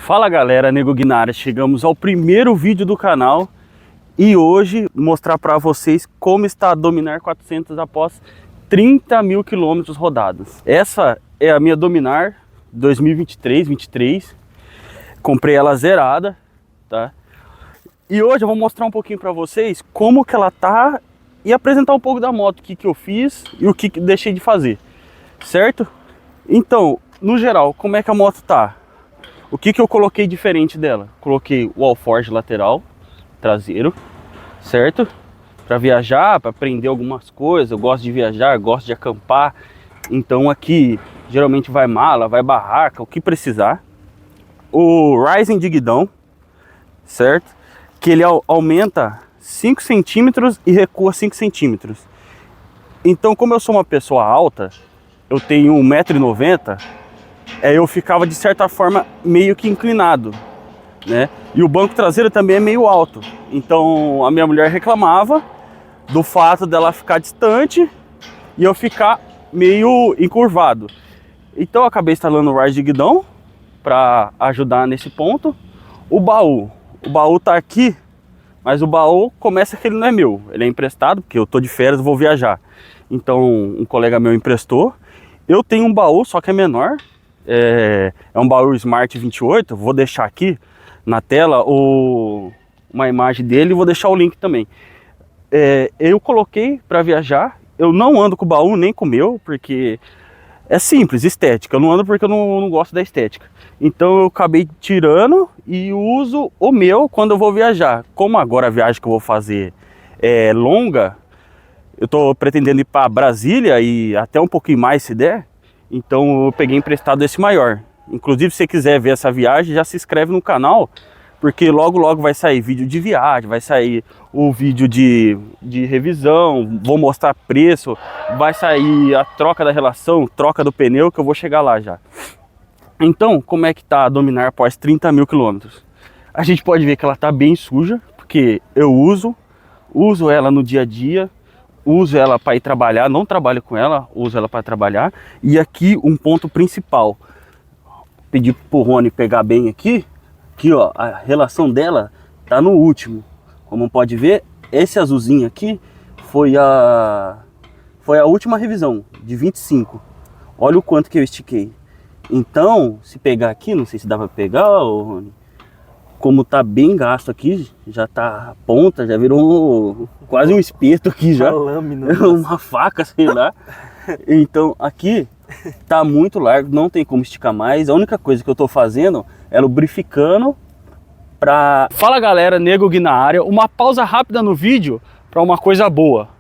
Fala galera, Nego Gui na área, chegamos ao primeiro vídeo do canal e hoje mostrar para vocês como está a Dominar 400 após 30 mil quilômetros rodados. Essa é a minha Dominar 2023, comprei ela zerada, tá? E hoje eu vou mostrar um pouquinho para vocês como que ela tá e apresentar um pouco da moto, o que eu fiz e o que deixei de fazer, certo? Então, no geral, como é que a moto tá? O que eu coloquei diferente dela? Coloquei o alforge lateral, traseiro, certo? Para viajar, para aprender algumas coisas. Eu gosto de viajar, gosto de acampar. Então aqui geralmente vai mala, vai barraca, o que precisar. O Rising de guidão, certo? Que ele aumenta 5 centímetros e recua 5 centímetros. Então, como eu sou uma pessoa alta, eu tenho 1,90 m, eu ficava de certa forma meio que inclinado, né? E o banco traseiro também é meio alto. Então a minha mulher reclamava do fato dela ficar distante e eu ficar meio encurvado. Então eu acabei instalando o Rise de guidão para ajudar nesse ponto. O baú tá aqui, mas o baú começa que ele não é meu, ele é emprestado, porque eu tô de férias, vou viajar. Então um colega meu emprestou. Eu tenho um baú, só que é menor. É um baú Smart 28, vou deixar aqui na tela uma imagem dele e vou deixar o link também. Eu coloquei para viajar, eu não ando com o baú nem com o meu, porque é simples, estética, eu não ando porque eu não gosto da estética. Então eu acabei tirando e uso o meu quando eu vou viajar. Como agora a viagem que eu vou fazer é longa, eu tô pretendendo ir para Brasília e até um pouquinho mais se der. Então eu peguei emprestado esse maior. Inclusive, se você quiser ver essa viagem, já se inscreve no canal, porque logo vai sair vídeo de viagem, vai sair o vídeo de revisão, vou mostrar preço, vai sair a troca da relação, troca do pneu, que eu vou chegar lá já. Então, como é que tá a Dominar após 30 mil quilômetros? A gente pode ver que ela tá bem suja, porque eu uso ela no dia a dia, uso ela para ir trabalhar, não trabalho com ela, uso ela para trabalhar. E aqui um ponto principal, pedi pro Rony pegar bem aqui ó, a relação dela tá no último. Como pode ver, esse azulzinho aqui foi a última revisão, de 25. Olha o quanto que eu estiquei. Então, se pegar aqui, não sei se dá para pegar, ô Rony, como tá bem gasto aqui, já tá a ponta, já virou quase um espeto aqui já. Uma lâmina. Uma faca, sei lá. Então aqui tá muito largo, não tem como esticar mais. A única coisa que eu tô fazendo é lubrificando pra... Fala galera, Nego Gui na área. Uma pausa rápida no vídeo pra uma coisa boa.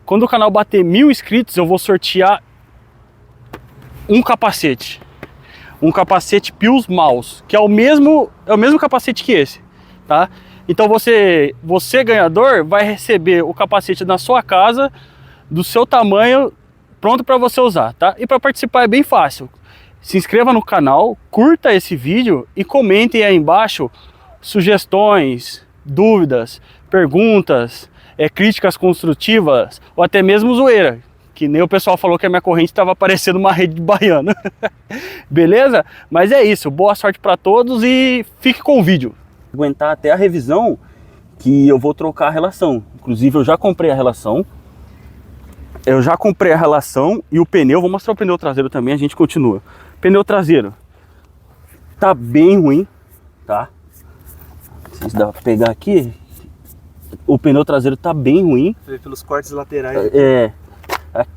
Quando o canal bater 1000 inscritos, eu vou sortear um capacete. Um capacete Pius Mouse, que é o mesmo capacete que esse, tá? Então você ganhador vai receber o capacete na sua casa, do seu tamanho, pronto para você usar, tá? E para participar é bem fácil. Se inscreva no canal, curta esse vídeo e comentem aí embaixo sugestões, dúvidas, perguntas, críticas construtivas ou até mesmo zoeira. Que nem o pessoal falou que a minha corrente estava parecendo uma rede de baiano. Beleza? Mas é isso. Boa sorte para todos e fique com o vídeo. Aguentar até a revisão que eu vou trocar a relação. Inclusive eu já comprei a relação. E o pneu. Vou mostrar o pneu traseiro também, a gente continua. Pneu traseiro tá bem ruim, tá? Não sei se dá pra pegar aqui. O pneu traseiro tá bem ruim. Pelos cortes laterais.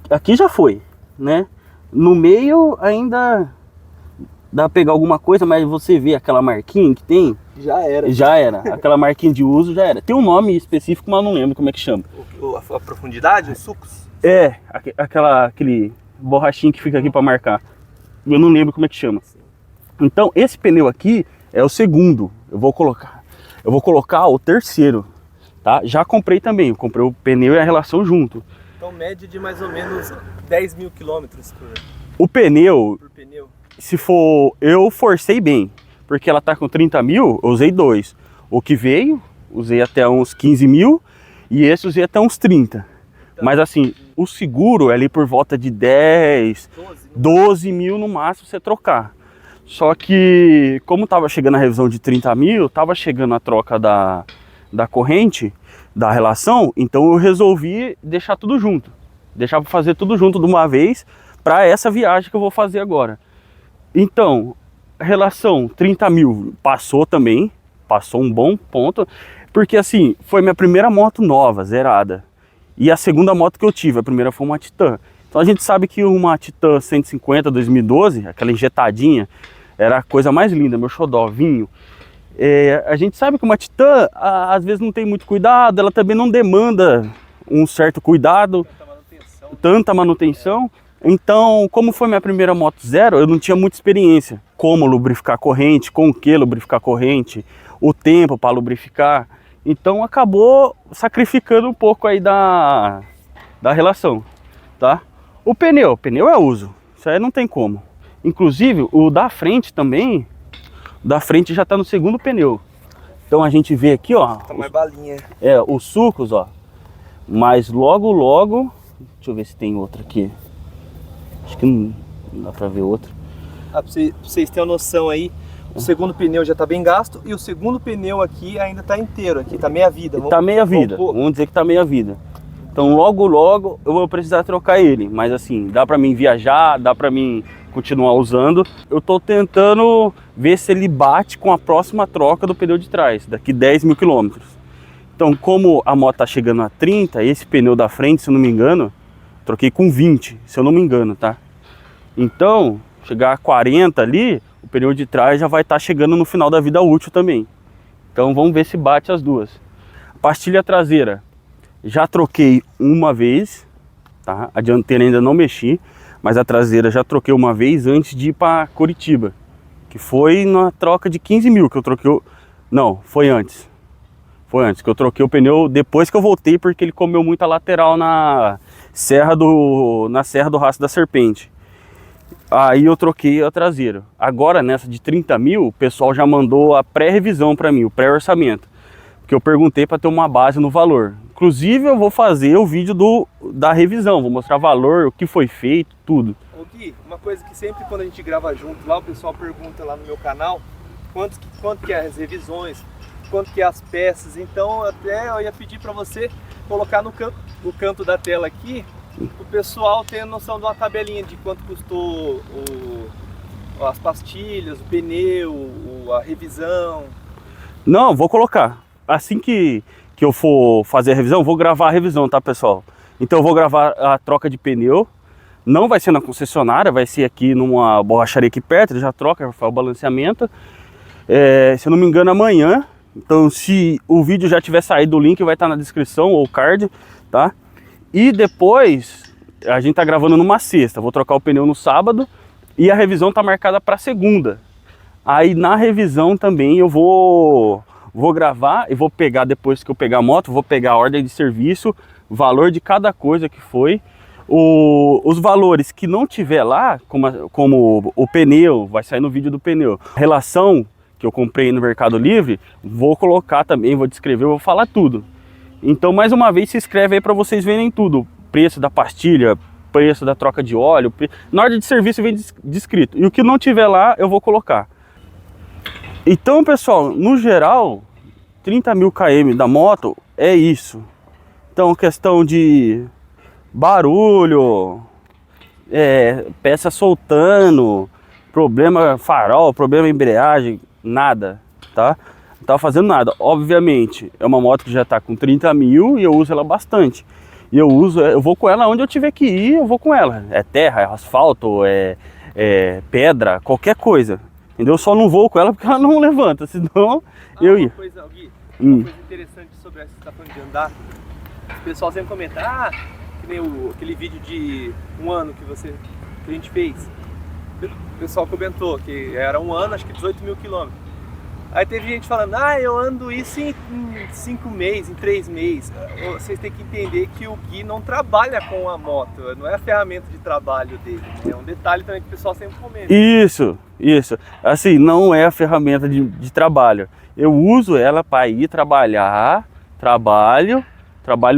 Aqui já foi, né? No meio ainda dá pra pegar alguma coisa, mas você vê aquela marquinha que tem? Já era. Aquela marquinha de uso já era. Tem um nome específico, mas não lembro como é que chama. A profundidade, os sucos? Aquele borrachinho que fica aqui pra marcar. Eu não lembro como é que chama. Então esse pneu aqui é o segundo. Eu vou colocar o terceiro, tá? Já comprei também. Eu comprei o pneu e a relação junto. Então, média de mais ou menos 10 mil quilômetros por pneu. Se for, eu forcei bem, porque ela tá com 30 mil, eu usei 2. O que veio, usei até uns 15 mil e esse usei até uns 30. Tá. Mas assim, o seguro é ali por volta de 10, 12 mil no máximo você trocar. Só que, como tava chegando a revisão de 30 mil, tava chegando a troca da corrente, da relação, então eu resolvi deixar tudo junto. Deixar para fazer tudo junto de uma vez para essa viagem que eu vou fazer agora. Então, relação 30 mil passou também, passou um bom ponto, porque assim, foi minha primeira moto nova, zerada. E a segunda moto que eu tive, a primeira foi uma Titan. Então a gente sabe que uma Titan 150 2012, aquela injetadinha, era a coisa mais linda, meu xodó, vinho. A gente sabe que uma Titan, às vezes não tem muito cuidado, ela também não demanda um certo cuidado, tanta manutenção. Então, como foi minha primeira moto zero, eu não tinha muita experiência. Como lubrificar a corrente, com o que lubrificar a corrente, o tempo para lubrificar. Então acabou sacrificando um pouco aí da relação, tá? O pneu é uso, isso aí não tem como. Inclusive, o da frente também, da frente já tá no segundo pneu. Então a gente vê aqui, ó. Tá mais balinha. Os sulcos, ó. Mas logo, deixa eu ver se tem outra aqui. Acho que não dá pra ver outra. Pra vocês terem uma noção aí, o segundo pneu já tá bem gasto e o segundo pneu aqui ainda tá inteiro, aqui tá meia vida. Tá meia vida, vamos dizer que tá meia vida. Então logo eu vou precisar trocar ele, mas assim, dá pra mim viajar, dá pra mim continuar usando. Eu tô tentando ver se ele bate com a próxima troca do pneu de trás, daqui 10 mil quilômetros. Então, como a moto tá chegando a 30, esse pneu da frente, se eu não me engano, troquei com 20, se eu não me engano, tá? Então, chegar a 40 ali, o pneu de trás já vai estar chegando no final da vida útil também. Então vamos ver se bate as duas. A pastilha traseira, já troquei uma vez, tá? A dianteira ainda não mexi, mas a traseira já troquei uma vez antes de ir para Curitiba, que foi na troca de 15 mil que eu troquei. Não, foi antes. Foi antes que eu troquei o pneu, depois que eu voltei, porque ele comeu muita lateral na Serra do Rastro da Serpente. Aí eu troquei a traseira. Agora nessa de 30 mil, o pessoal já mandou a pré-revisão para mim, o pré-orçamento. Porque eu perguntei para ter uma base no valor. Inclusive eu vou fazer o vídeo da revisão, vou mostrar valor, o que foi feito, tudo. Ô Gui, uma coisa que sempre quando a gente grava junto lá, o pessoal pergunta lá no meu canal, quanto que é as revisões, quanto que é as peças. Então até eu ia pedir para você colocar no canto da tela aqui, o pessoal tem a noção de uma tabelinha de quanto custou as pastilhas, o pneu, a revisão. Não, vou colocar. Assim que eu for fazer a revisão, vou gravar a revisão, tá, pessoal? Então eu vou gravar a troca de pneu. Não vai ser na concessionária, vai ser aqui numa borracharia aqui perto, ele já troca, já faz o balanceamento. Se eu não me engano, amanhã. Então se o vídeo já tiver saído, o link vai estar na descrição ou card, tá? E depois, a gente tá gravando numa sexta, vou trocar o pneu no sábado e a revisão tá marcada para segunda. Aí na revisão também eu vou gravar e vou pegar, depois que eu pegar a moto, vou pegar a ordem de serviço, valor de cada coisa que foi. Os valores que não tiver lá, como o pneu, vai sair no vídeo do pneu. Relação que eu comprei no Mercado Livre, vou colocar também, vou descrever, vou falar tudo. Então, mais uma vez, se inscreve aí para vocês verem tudo. Preço da pastilha, preço da troca de óleo. Na ordem de serviço vem descrito. E o que não tiver lá, eu vou colocar. Então, pessoal, no geral, 30 mil km da moto é isso. Então, questão de barulho, peça soltando, problema farol, problema embreagem, nada, tá? Não tava fazendo nada. Obviamente, é uma moto que já tá com 30 mil e eu uso ela bastante. E eu vou com ela onde eu tiver que ir, eu vou com ela. É terra, é asfalto, é pedra, qualquer coisa. Entendeu? Eu só não vou com ela porque ela não levanta, senão eu ia. Uma coisa interessante sobre essa que você tá falando de andar, o pessoal sempre comenta, que nem aquele vídeo de um ano que a gente fez. O pessoal comentou que era um ano, acho que 18 mil quilômetros. Aí teve gente falando, eu ando isso em 5 meses, em 3 meses. Vocês têm que entender que o Gui não trabalha com a moto, não é a ferramenta de trabalho dele. É um detalhe também que o pessoal sempre comenta. Isso. Assim, não é a ferramenta de trabalho. Eu uso ela para ir trabalhar, trabalho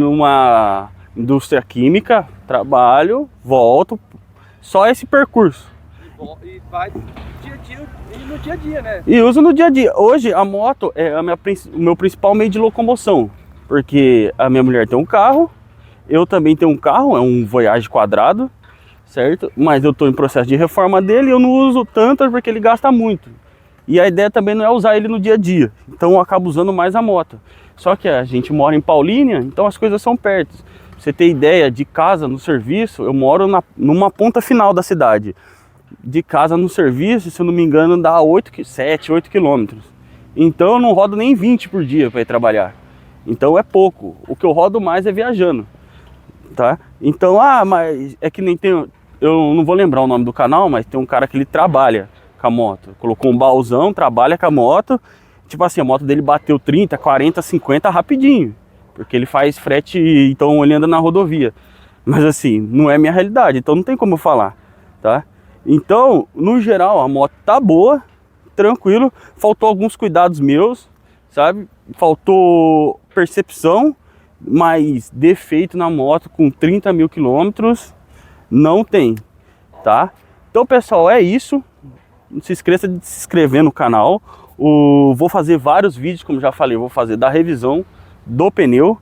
numa indústria química, trabalho, volto. Só esse percurso. E vai dia a dia, e no dia a dia, né? E uso no dia a dia. Hoje a moto é o meu principal meio de locomoção, porque a minha mulher tem um carro, eu também tenho um carro, é um Voyage quadrado, certo? Mas eu estou em processo de reforma dele e eu não uso tanto porque ele gasta muito. E a ideia também não é usar ele no dia a dia, então eu acabo usando mais a moto. Só que a gente mora em Paulínia, então as coisas são perto. Pra você ter ideia, de casa no serviço, eu moro numa ponta final da cidade. De casa no serviço, se eu não me engano, dá 7, 8 quilômetros. Então eu não rodo nem 20 por dia para ir trabalhar. Então é pouco. O que eu rodo mais é viajando, tá? Então, mas é que nem tem... Eu não vou lembrar o nome do canal, mas tem um cara que ele trabalha com a moto. Colocou um baúzão, trabalha com a moto. Tipo assim, a moto dele bateu 30, 40, 50 rapidinho. Porque ele faz frete, então ele anda na rodovia. Mas assim, não é minha realidade, então não tem como eu falar, tá? Então, no geral, a moto tá boa, tranquilo. Faltou alguns cuidados meus, sabe? Faltou percepção, mas defeito na moto com 30 mil quilômetros não tem, tá? Então, pessoal, é isso. Não se esqueça de se inscrever no canal. Vou fazer vários vídeos, como já falei, vou fazer da revisão do pneu.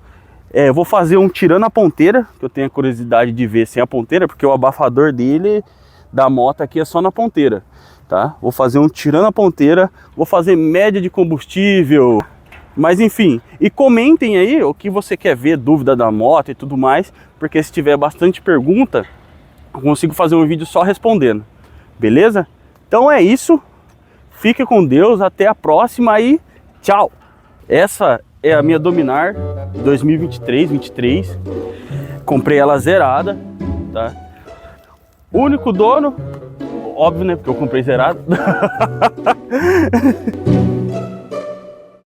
Vou fazer um tirando a ponteira, que eu tenho a curiosidade de ver sem a ponteira, porque o abafador dele, da moto aqui, é só na ponteira, tá? Vou fazer um tirando a ponteira, vou fazer média de combustível, mas enfim. E comentem aí o que você quer ver, dúvida da moto e tudo mais, porque se tiver bastante pergunta, eu consigo fazer um vídeo só respondendo, beleza? Então é isso. Fique com Deus, até a próxima e tchau! Essa é a minha Dominar 2023. Comprei ela zerada, tá? Único dono, óbvio, né? Porque eu comprei zerado.